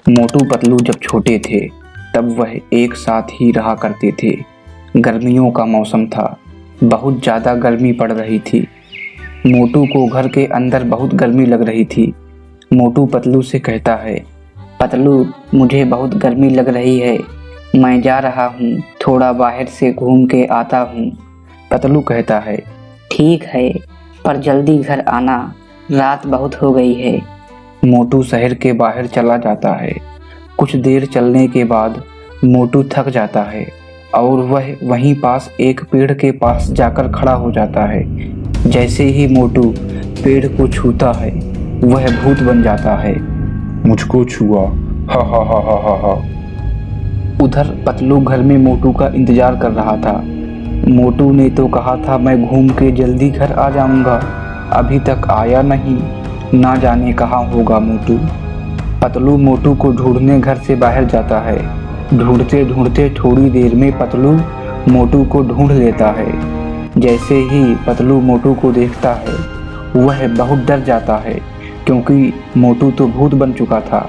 मोटू पतलू जब छोटे थे तब वह एक साथ ही रहा करते थे। गर्मियों का मौसम था, बहुत ज़्यादा गर्मी पड़ रही थी। मोटू को घर के अंदर बहुत गर्मी लग रही थी। मोटू पतलू से कहता है, पतलू मुझे बहुत गर्मी लग रही है, मैं जा रहा हूँ, थोड़ा बाहर से घूम के आता हूँ। पतलू कहता है, ठीक है, पर जल्दी घर आना, रात बहुत हो गई है। मोटू शहर के बाहर चला जाता है। कुछ देर चलने के बाद मोटू थक जाता है और वह वहीं पास एक पेड़ के पास जाकर खड़ा हो जाता है। जैसे ही मोटू पेड़ को छूता है वह भूत बन जाता है। मुझको छुआ, हा हा हा हा हा हा। उधर पतलू घर में मोटू का इंतजार कर रहा था। मोटू ने तो कहा था मैं घूम के जल्दी घर आ जाऊंगा, अभी तक आया नहीं, ना जाने कहाँ होगा मोटू। पतलू मोटू को ढूंढने घर से बाहर जाता है। ढूंढते ढूंढते थोड़ी देर में पतलू मोटू को ढूंढ लेता है। जैसे ही पतलू मोटू को देखता है वह बहुत डर जाता है, क्योंकि मोटू तो भूत बन चुका था।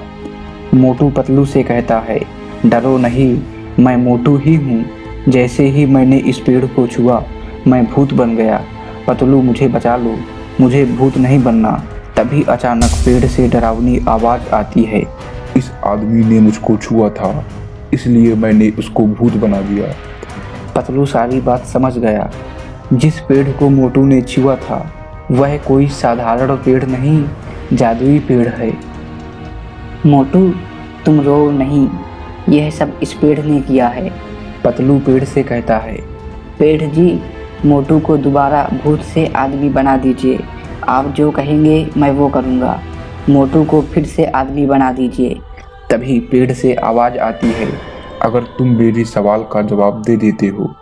मोटू पतलू से कहता है, डरो नहीं, मैं मोटू ही हूँ। जैसे ही मैंने इस पेड़ को छुआ मैं भूत बन गया। पतलू मुझे बचा लो, मुझे भूत नहीं बनना। तभी अचानक पेड़ से डरावनी आवाज़ आती है, इस आदमी ने मुझको छुआ था, इसलिए मैंने उसको भूत बना दिया। पतलू सारी बात समझ गया। जिस पेड़ को मोटू ने छुआ था वह कोई साधारण पेड़ नहीं, जादुई पेड़ है। मोटू तुम रो नहीं, यह सब इस पेड़ ने किया है। पतलू पेड़ से कहता है, पेड़ जी, मोटू को दोबारा भूत से आदमी बना दीजिए, आप जो कहेंगे मैं वो करूँगा। मोटू को फिर से आदमी बना दीजिए। तभी पेड़ से आवाज़ आती है, अगर तुम मेरे सवाल का जवाब दे देते हो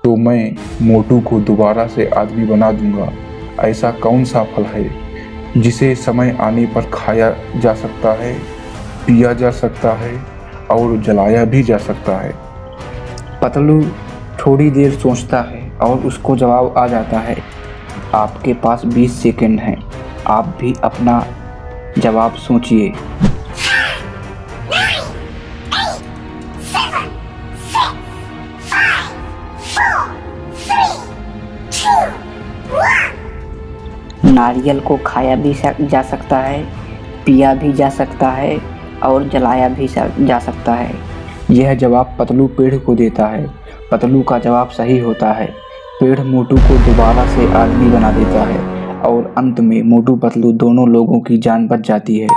तो मैं मोटू को दोबारा से आदमी बना दूंगा। ऐसा कौन सा फल है जिसे समय आने पर खाया जा सकता है, पिया जा सकता है और जलाया भी जा सकता है? पतलू थोड़ी देर सोचता है और उसको जवाब आ जाता है, आपके पास 20 सेकंड हैं, आप भी अपना जवाब सोचिए। नारियल को खाया भी जा सकता है, पिया भी जा सकता है और जलाया भी जा सकता है। यह जवाब पतलू पेड़ को देता है। पतलू का जवाब सही होता है। पेड़ मोटू को दोबारा से आदमी बना देता है और अंत में मोटू पतलू दोनों लोगों की जान बच जाती है।